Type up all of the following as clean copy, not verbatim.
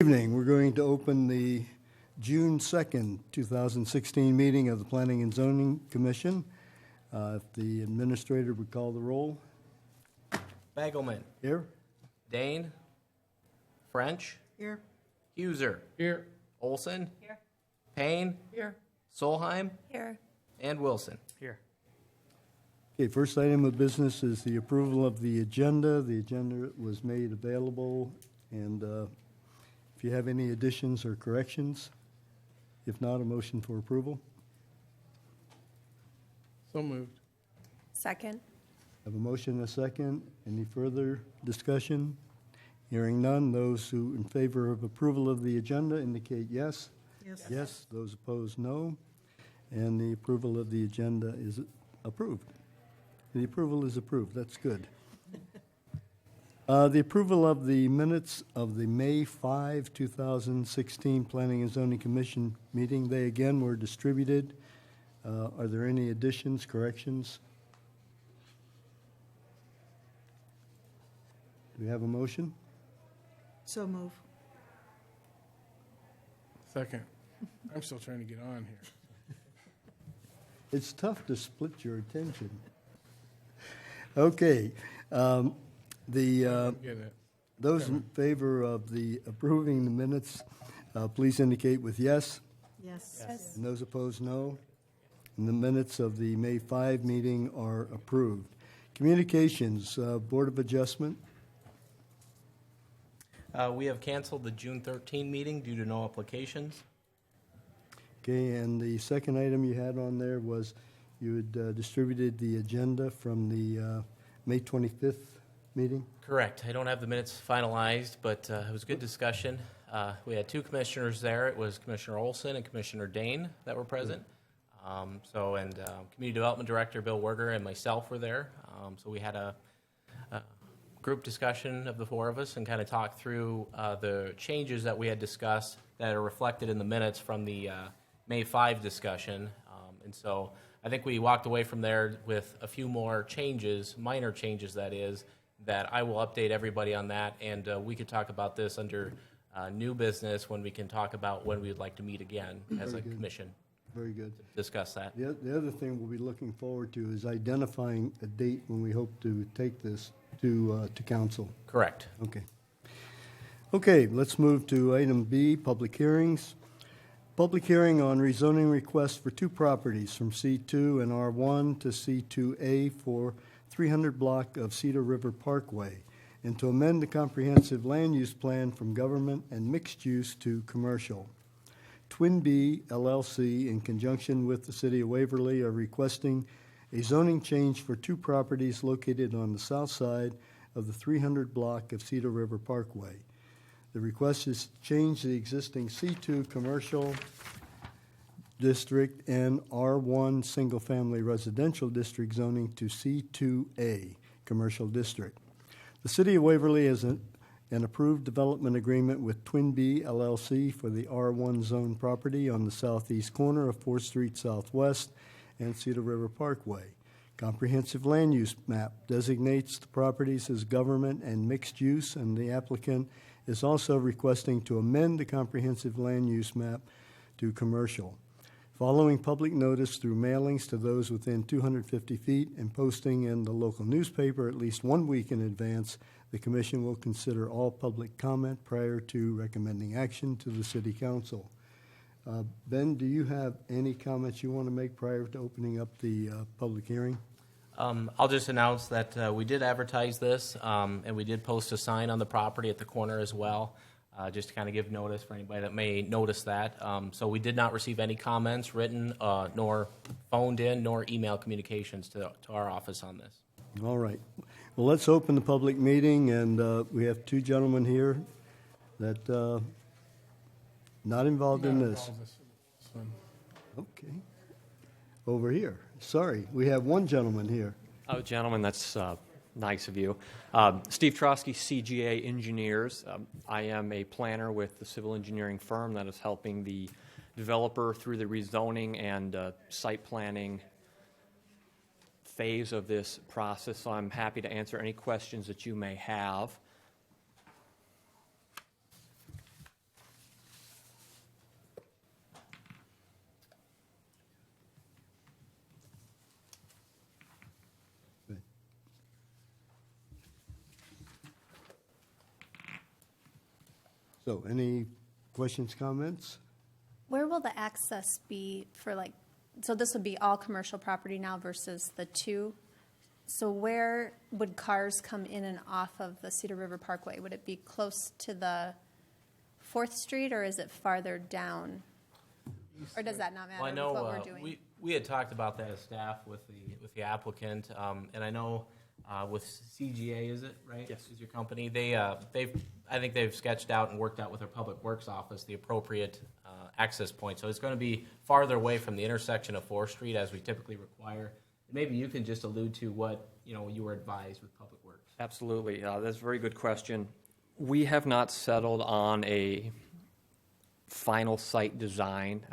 Evening. We're going to open the June 2nd, 2016 meeting of the Planning and Zoning Commission. If the administrator would call the roll. Bagelman. Here. Dane. French. Here. Huser. Here. Olson. Here. Payne. Here. Solheim. Here. And Wilson. Here. Okay, first item of business is the approval of the agenda. The agenda was made available, and if you have any additions or corrections, if not, a motion for approval. So moved. Second. Have a motion and a second. Any further discussion? Hearing none, those who in favor of approval of the agenda indicate yes. Yes. Yes. Those opposed, no. And the approval of the agenda is approved. The approval is approved. That's good. The approval of the minutes of the May 5, 2016 Planning and Zoning Commission meeting. They again were distributed. Are there any additions, corrections? Do we have a motion? So move. Second. I'm still trying to get on here. It's tough to split your attention. Okay. Get it. Those in favor of the approving the minutes, please indicate with yes. Yes. And those opposed, no. And the minutes of the May 5 meeting are approved. Communications, Board of Adjustment. We have canceled the June 13 meeting due to no applications. Okay, and the second item you had on there was you had distributed the agenda from the May 25th meeting. Correct. I don't have the minutes finalized, but it was a good discussion. We had two commissioners there. It was Commissioner Olson and Commissioner Dane that were present. Community Development Director Bill Werger and myself were there. So we had a group discussion of the four of us and kind of talked through the changes that we had discussed that are reflected in the minutes from the May 5 discussion. And so I think we walked away from there with a few more changes, minor changes that is, that I will update everybody on that. And we could talk about this under new business when we can talk about when we would like to meet again as a commission. Very good. Discuss that. The other thing we'll be looking forward to is identifying a date when we hope to take this to council. Correct. Okay. Okay, let's move to item B, public hearings. Public hearing on rezoning requests for two properties from C2 and R1 to C2A for 300 block of Cedar River Parkway, and to amend the comprehensive land use plan from government and mixed use to commercial. Twin B LLC, in conjunction with the City of Waverly, are requesting a zoning change for two properties located on the south side of the 300 block of Cedar River Parkway. The request is to change the existing C2 commercial district and R1 single-family residential district zoning to C2A commercial district. The City of Waverly has an approved development agreement with Twin B LLC for the R1 zone property on the southeast corner of 4th Street Southwest and Cedar River Parkway. Comprehensive land use map designates the properties as government and mixed use, and the applicant is also requesting to amend the comprehensive land use map to commercial. Following public notice through mailings to those within 250 feet and posting in the local newspaper at least 1 week in advance, the Commission will consider all public comment prior to recommending action to the City Council. Ben, do you have any comments you want to make prior to opening up the public hearing? I'll just announce that we did advertise this, and we did post a sign on the property at the corner as well, just to kind of give notice for anybody that may notice that. So we did not receive any comments written, nor phoned in, nor email communications to our office on this. All right. Well, let's open the public meeting, and we have two gentlemen here that not involved in this. Okay. Over here. Sorry, we have one gentleman here. Oh, gentlemen, that's nice of you. Steve Trosky, CGA Engineers. I am a planner with the civil engineering firm that is helping the developer through the rezoning and site planning phase of this process, so I'm happy to answer any questions that you may have. So any questions, comments? Where will the access be for like, so this would be all commercial property now versus the two? So where would cars come in and off of the Cedar River Parkway? Would it be close to the 4th Street or is it farther down? Or does that not matter Well, I with know what we're doing? we had talked about that as staff with the applicant, and I know with CGA, is it right? Yes. Is your company? I think they've sketched out and worked out with their public works office the appropriate access point. So it's going to be farther away from the intersection of 4th Street as we typically require. Maybe you can just allude to what you were advised with public works. Absolutely. That's a very good question. We have not settled on a final site design.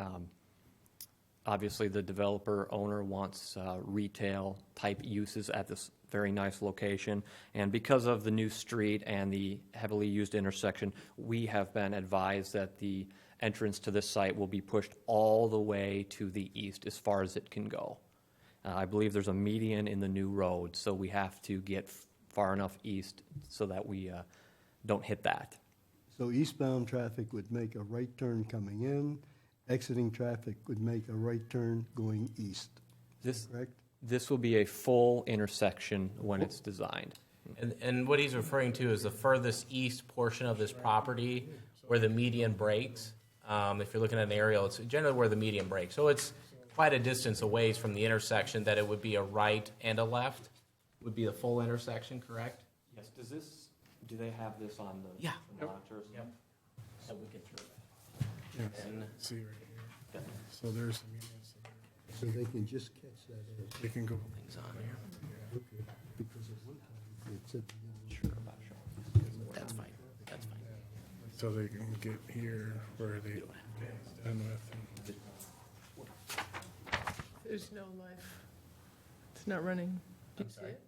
Obviously, the developer owner wants retail-type uses at this very nice location. And because of the new street and the heavily used intersection, we have been advised that the entrance to this site will be pushed all the way to the east as far as it can go. I believe there's a median in the new road, so we have to get far enough east so that we don't hit that. So eastbound traffic would make a right turn coming in, exiting traffic would make a right turn going east, correct? This will be a full intersection when it's designed. And what he's referring to is the furthest east portion of this property where the median breaks. If you're looking at an aerial, it's generally where the median breaks. So it's quite a distance away from the intersection that it would be a right and a left, would be the full intersection, correct? Yes. Do they have this on the Yeah. monitors? Yep. So we can throw that. Yeah, And- see right here. So there's the median, so So they can just catch that edge. they can go. Things on here. Okay. Because at one time, it said, That's fine. That's fine. So they can get here where they done with. There's no life. It's not running. Do you see it?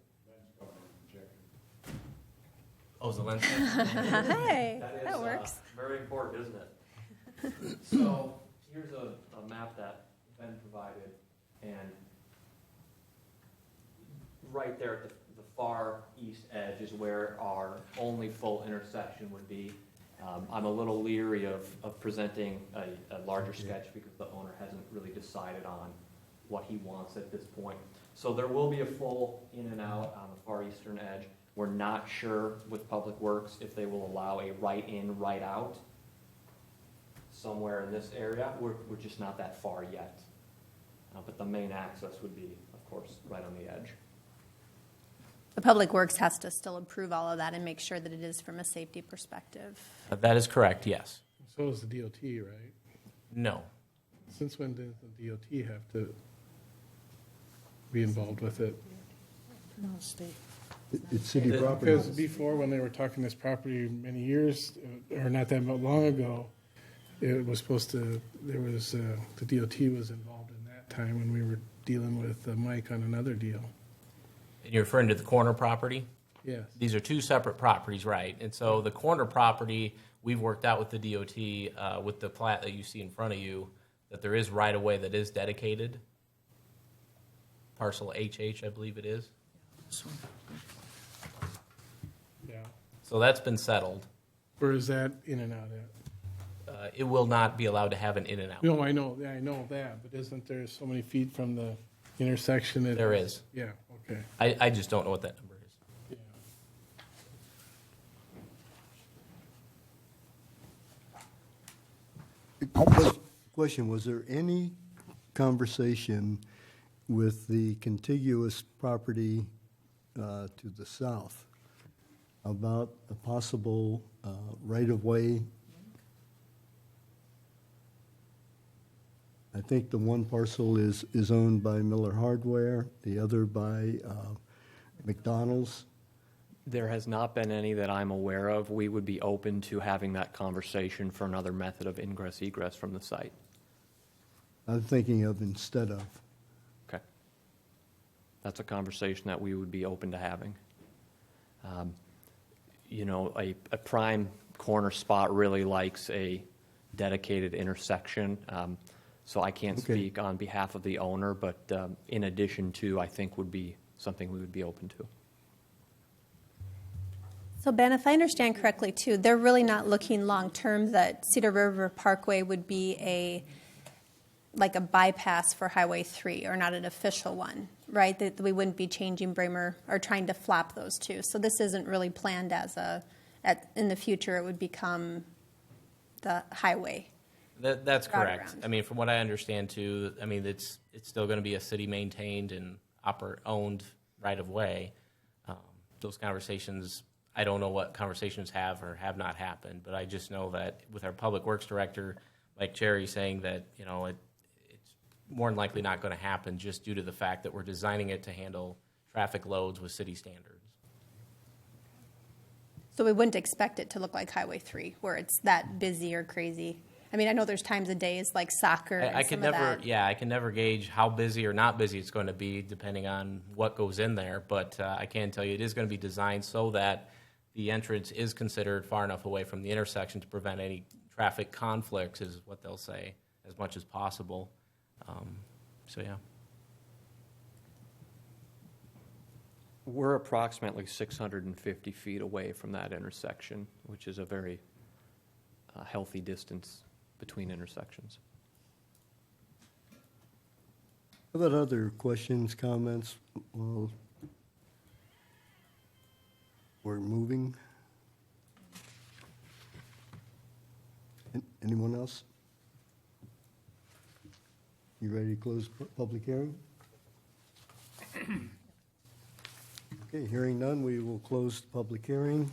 Oh, is the lens? Hey, that works. Very important, isn't it? So here's a map that Ben provided, and right there at the far east edge is where our only full intersection would be. I'm a little leery of presenting a larger sketch because the owner hasn't really decided on what he wants at this point. So there will be a full in and out on the far eastern edge. We're not sure with Public Works if they will allow a right in, right out somewhere in this area. We're just not that far yet. But the main access would be, of course, right on the edge. The Public Works has to still approve all of that and make sure that it is from a safety perspective. That is correct, yes. So is the DOT, right? No. Since when does the DOT have to be involved with it? No, state. it's city property. Because before, when they were talking this property many years, or not that long ago, it was supposed to, there was, the DOT was involved in that time when we were dealing with Mike on another deal. And you're referring to the corner property? Yes. These are two separate properties, right? And so the corner property, we've worked out with the DOT, with the plat that you see in front of you, that there is right-of-way that is dedicated. Parcel HH, I believe it is. Yeah. So that's been settled. Where is that in and out at? It will not be allowed to have an in and out. No, I know that, but isn't there so many feet from the intersection? There is. Yeah, okay. I just don't know what that number is. Yeah. Question, was there any conversation with the contiguous property to the south about a possible right-of-way? I think the one parcel is owned by Miller Hardware, the other by McDonald's. There has not been any that I'm aware of. We would be open to having that conversation for another method of ingress egress from the site. I'm thinking of instead of. Okay. That's a conversation that we would be open to having. A prime corner spot really likes a dedicated intersection. So I can't Okay. speak on behalf of the owner, but in addition to, I think would be something we would be open to. So Ben, if I understand correctly too, they're really not looking long-term that Cedar River Parkway would be like a bypass for Highway 3 or not an official one, right? That we wouldn't be changing Bramer or trying to flop those two. So this isn't really planned as in the future it would become the highway. That's Route correct. around. I mean, from what I understand too, I mean, it's still going to be a city-maintained and owned right-of-way. Those conversations, I don't know what conversations have or have not happened, but I just know that with our Public Works Director, like Jerry, saying that, you know, it's more than likely not going to happen just due to the fact that we're designing it to handle traffic loads with city standards. So we wouldn't expect it to look like Highway 3 where it's that busy or crazy. I mean, I know there's times of days like soccer and I can some of never, that. yeah, I can never gauge how busy or not busy it's going to be depending on what goes in there. But I can tell you it is going to be designed so that the entrance is considered far enough away from the intersection to prevent any traffic conflicts, is what they'll say, as much as possible. So yeah. We're approximately 650 feet away from that intersection, which is a very healthy distance between intersections. How about other questions, comments? Well, we're moving. Anyone else? You ready to close public hearing? Okay, hearing none, we will close the public hearing.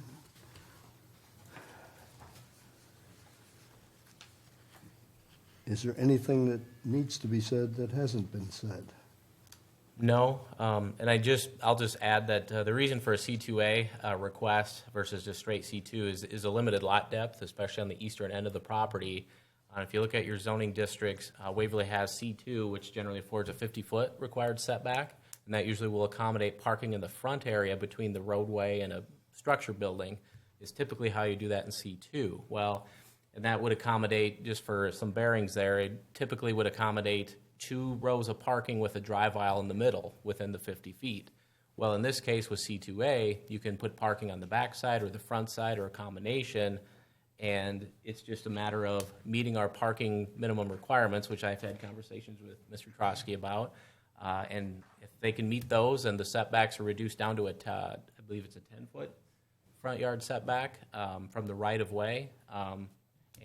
Is there anything that needs to be said that hasn't been said? No, and I'll just add that the reason for a C2A request versus just straight C2 is a limited lot depth, especially on the eastern end of the property. If you look at your zoning districts, Waverly has C2, which generally affords a 50-foot required setback, and that usually will accommodate parking in the front area between the roadway and a structure building, is typically how you do that in C2. Well, and that would accommodate, just for some bearings there, it typically would accommodate 2 rows of parking with a drive aisle in the middle within the 50 feet. Well, in this case with C2A, you can put parking on the back side or the front side or a combination, and it's just a matter of meeting our parking minimum requirements, which I've had conversations with Mr. Trotsky about, and if they can meet those and the setbacks are reduced down to I believe it's a 10-foot front yard setback from the right-of-way,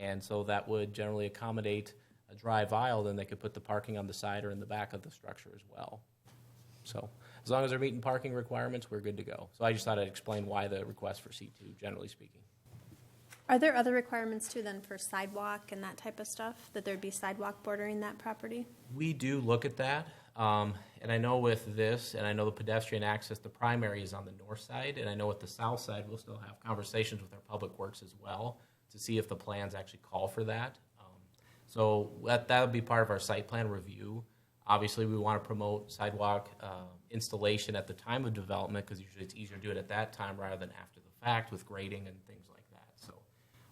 and so that would generally accommodate a drive aisle, then they could put the parking on the side or in the back of the structure as well. So as long as they're meeting parking requirements, we're good to go. So I just thought I'd explain why the request for C2, generally speaking. Are there other requirements too then for sidewalk and that type of stuff, that there'd be sidewalk bordering that property? We do look at that, and I know with this, and I know the pedestrian access, the primary is on the north side, and I know with the south side, we'll still have conversations with our public works as well to see if the plans actually call for that. So that would be part of our site plan review. Obviously, we want to promote sidewalk installation at the time of development because usually it's easier to do it at that time rather than after the fact with grading and things like that. So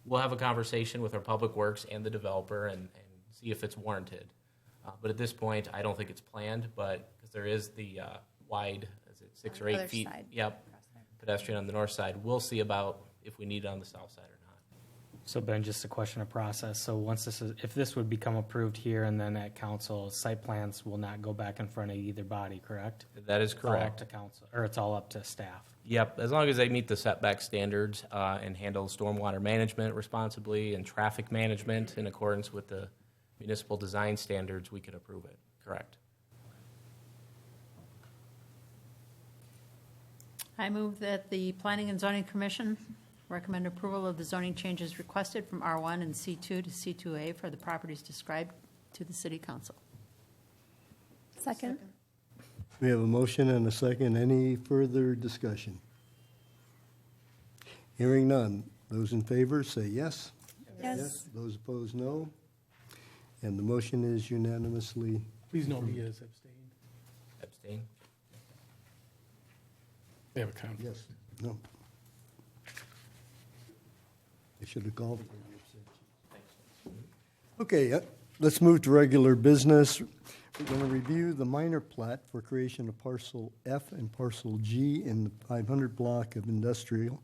we'll have a conversation with our public works and the developer and see if it's warranted. But at this point, I don't think it's planned, but because there is the wide, is it 6 or 8 Other feet? side. Yep, pedestrian on the north side. We'll see about if we need it on the south side or not. So Ben, just a question of process. So once if this would become approved here and then at council, site plans will not go back in front of either body, correct? That is It's all up correct. to council, or it's all up to staff. Yep, as long as they meet the setback standards and handle stormwater management responsibly and traffic management in accordance with the municipal design standards, we could approve it. Correct. I move that the Planning and Zoning Commission recommend approval of the zoning changes requested from R1 and C2 to C2A for the properties described to the City Council. Second? We have a motion and a second. Any further discussion? Hearing none. Those in favor say yes. Yes. Those opposed, no. And the motion is unanimously. Please note me as abstained. Abstain? They have a conflict. Yes. No. I should have called for the abstention. Okay, let's move to regular business. going to review the minor plat for creation of parcel F and parcel G in the 500 block of Industrial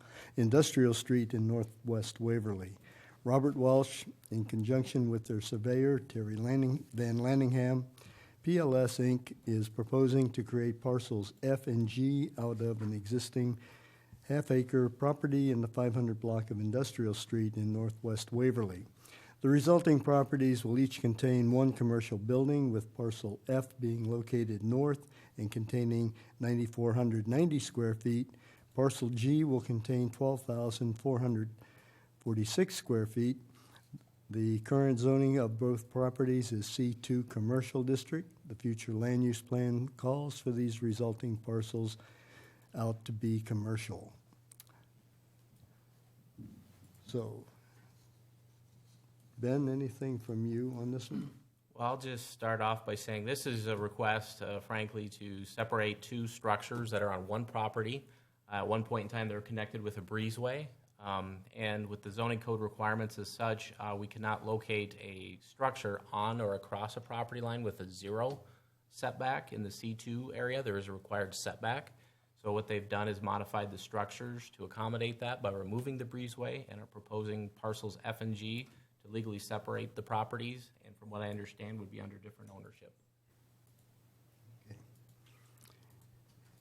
Street in Northwest Waverly. Robert Welsh, in conjunction with their surveyor, Terry Van Lanningham, PLS Inc., is proposing to create parcels F and G out of an existing half-acre property in the 500 block of Industrial Street in Northwest Waverly. The resulting properties will each contain one commercial building, with parcel F being located north and containing 9,490 square feet. Parcel G will contain 12,446 square feet. The current zoning of both properties is C2 Commercial District. The future land use plan calls for these resulting parcels out to be commercial. So, Ben, anything from you on this one? Well, I'll just start off by saying this is a request, frankly, to separate two structures that are on one property. At one point in time, they were connected with a breezeway. And with the zoning code requirements as such, we cannot locate a structure on or across a property line with a 0 setback. In the C2 area, there is a required setback. So what they've done is modified the structures to accommodate that by removing the breezeway and are proposing parcels F and G to legally separate the properties, and from what I understand, would be under different ownership. Okay.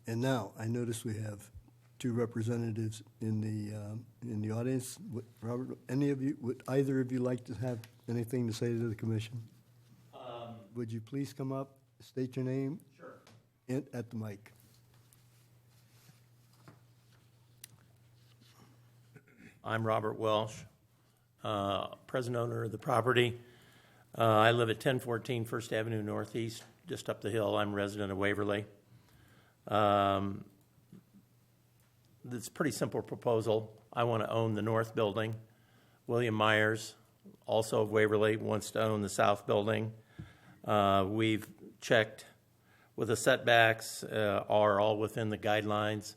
And now, I notice we have two representatives in the audience. Robert, would either of you like to have anything to say to the commission? Would you please come up, state your name? Sure. At the mic. I'm Robert Welsh, present owner of the property. I live at 1014 First Avenue Northeast, just up the hill. I'm a resident of Waverly. It's a pretty simple proposal. I want to own the north building. William Myers, also of Waverly, wants to own the south building. We've checked with the setbacks, are all within the guidelines.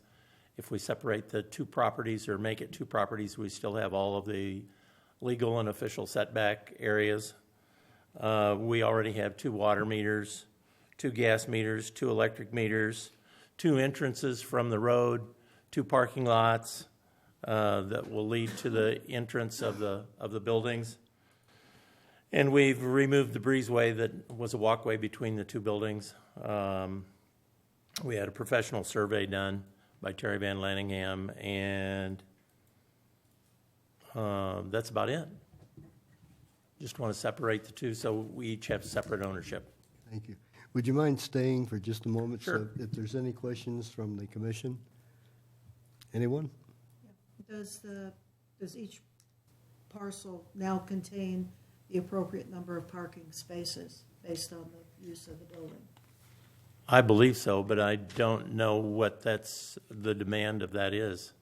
If we separate the two properties or make it two properties, we still have all of the legal and official setback areas. We already have 2 water meters, 2 gas meters, 2 electric meters, 2 entrances from the road, 2 parking lots that will lead to the entrance of the buildings. And we've removed the breezeway that was a walkway between the 2 buildings. We had a professional survey done by Terry Van Lanningham, and that's about it. Just want to separate the two so we each have separate ownership. Thank you. Would you mind staying for just a moment? Sure. So if there's any questions from the commission? Anyone? Does each parcel now contain the appropriate number of parking spaces based on the use of the building? I believe so, but I don't know what the demand of that is.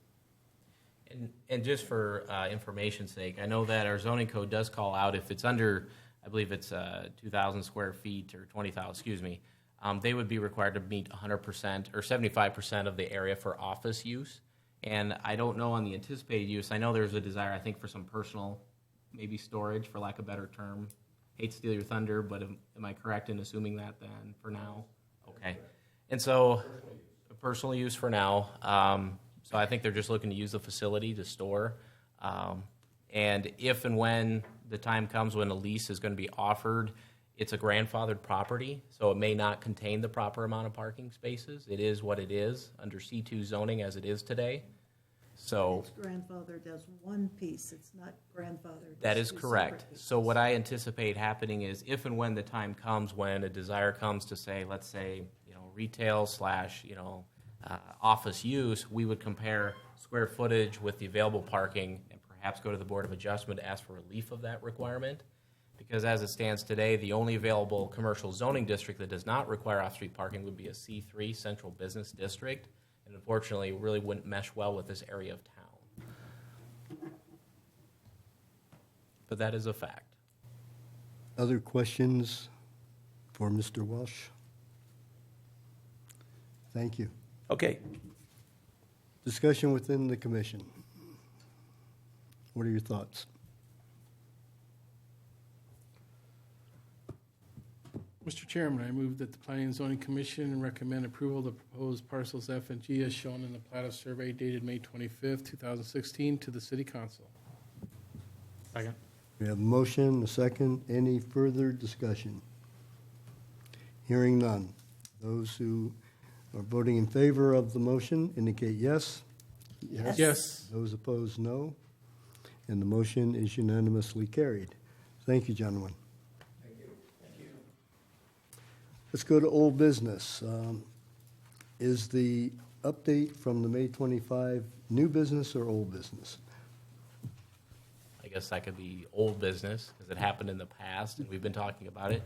And just for information's sake, I know that our zoning code does call out if it's under, I believe it's 2,000 square feet or 20,000, excuse me, they would be required to meet 100% or 75% of the area for office use. And I don't know on the anticipated use, I know there's a desire, I think, for some personal, maybe storage, for lack of a better term. Hate to steal your thunder, but am I correct in assuming that then for now? Okay. And so, personal use for now. So I think they're just looking to use the facility to store. And if and when the time comes when a lease is going to be offered, it's a grandfathered property, so it may not contain the proper amount of parking spaces. It is what it is under C2 zoning as it is today. So It's grandfathered as one piece, it's not grandfathered. that as is two correct. separate So pieces. what I anticipate happening is if and when the time comes when a desire comes to say, let's say, retail / office use, we would compare square footage with the available parking and perhaps go to the Board of Adjustment to ask for relief of that requirement. Because as it stands today, the only available commercial zoning district that does not require off-street parking would be a C3 Central Business District, and unfortunately, really wouldn't mesh well with this area of town. But that is a fact. Other questions for Mr. Welsh? Thank you. Okay. Discussion within the commission. What are your thoughts? Mr. Chairman, I move that the Planning and Zoning Commission recommend approval of the proposed parcels F and G as shown in the plat of survey dated May 25th, 2016, to the City Council. Second. We have a motion, a second. Any further discussion? Hearing none. Those who are voting in favor of the motion indicate yes. Yes. Those opposed, no. And the motion is unanimously carried. Thank you, gentlemen. Thank you. Let's go to old business. Is the update from the May 25 new business or old business? I guess that could be old business because it happened in the past and we've been talking about it.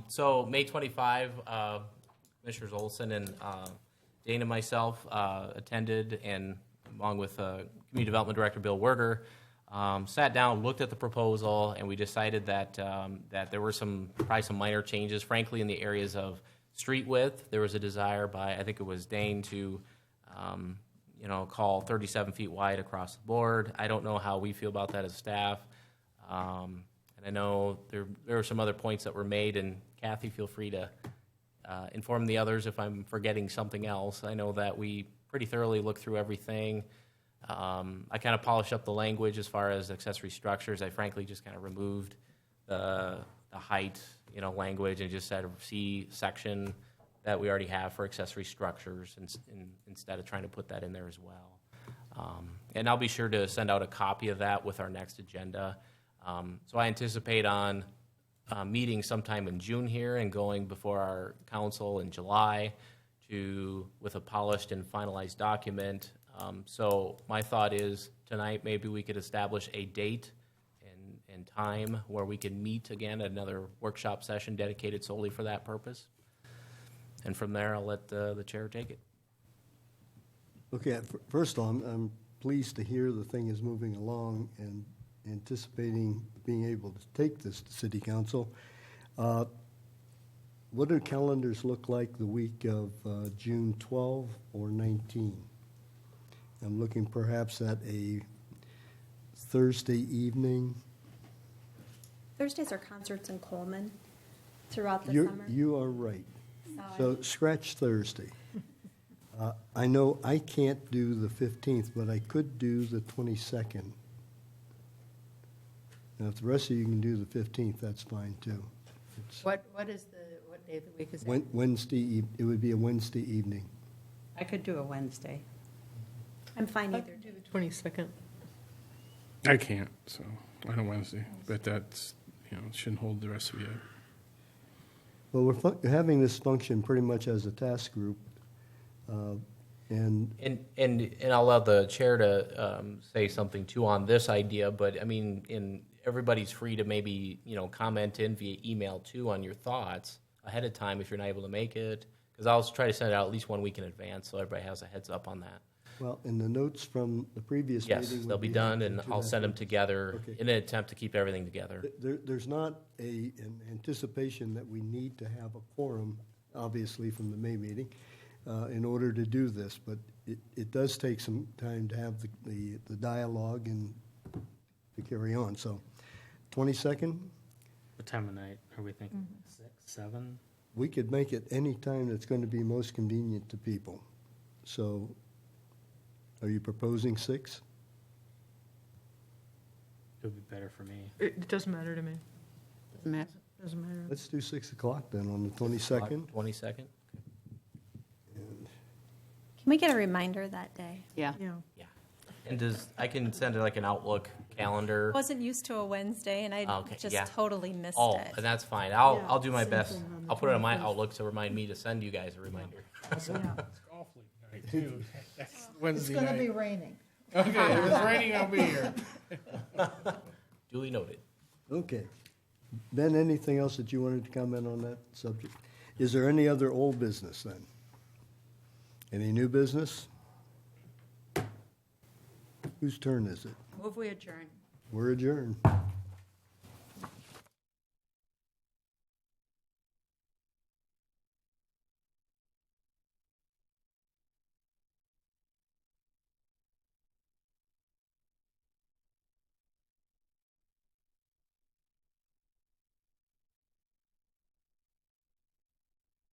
So May 25, Commissioners Olson and Dane and myself attended, and along with Community Development Director Bill Werger, sat down, looked at the proposal, and we decided that that there were probably some minor changes. Frankly, in the areas of street width, there was a desire by, I think it was Dane, to call 37 feet wide across the board. I don't know how we feel about that as staff. And I know there were some other points that were made, and Kathy, feel free to inform the others if I'm forgetting something else. I know that we pretty thoroughly looked through everything. I kind of polished up the language as far as accessory structures. I frankly just kind of removed the height, language, and just said see section that we already have for accessory structures, instead of trying to put that in there as well. And I'll be sure to send out a copy of that with our next agenda. So I anticipate on meeting sometime in June here and going before our council in July with a polished and finalized document. So my thought is tonight maybe we could establish a date and time where we can meet again at another workshop session dedicated solely for that purpose. And from there, I'll let the chair take it. Okay, first of all, I'm pleased to hear the thing is moving along and anticipating being able to take this to City Council. What do calendars look like the week of June 12 or 19? I'm looking perhaps at a Thursday evening. Thursdays are concerts in Coleman throughout the You summer. you are right. So So scratch Thursday. I know I can't do the 15th, but I could do the 22nd. Now, if the rest of you can do the 15th, that's fine too. It's What day of the week is it? Wednesday, it would be a Wednesday evening. I could do a Wednesday. I'm fine I either. could do the 22nd. I can't, so on a Wednesday, but that's, shouldn't hold the rest of you. Well, we're having this function pretty much as a task group, and And I'll allow the chair to say something too on this idea, but I mean, everybody's free to maybe, comment in via email too on your thoughts ahead of time if you're not able to make it, because I'll try to send it out at least 1 week in advance so everybody has a heads up on that. well, and the notes from the previous meeting. Yes, would they'll be done, added and to I'll that. send them together Okay. in an attempt to keep everything together. There's not an anticipation that we need to have a quorum, obviously, from the May meeting, in order to do this, but it does take some time to have the dialogue and to carry on. So, 22nd, What time of night are we thinking? 6, 7? we could make it any time that's going to be most convenient to people. So, are you proposing 6? It would be better for me. It doesn't matter to me. Doesn't matter. Doesn't matter. Let's do 6 o'clock then on the 22nd. 22nd? Can we get a reminder that day? Yeah. Yeah. Yeah. And I can send it like an Outlook calendar. I wasn't used to a Wednesday, and I Okay, just yeah. totally missed Oh, it. and that's fine. I'll do my same best. thing on the I'll put it on my 21st. Outlook to remind me to send you guys a reminder. Yeah. It's golf league night, too. That's It's Wednesday going to night. be raining. Okay, if it's raining, I'll be here. Duly noted. Okay. Ben, anything else that you wanted to comment on that subject? Is there any other old business then? Any new business? Whose turn is it? Move we adjourn. We're adjourned.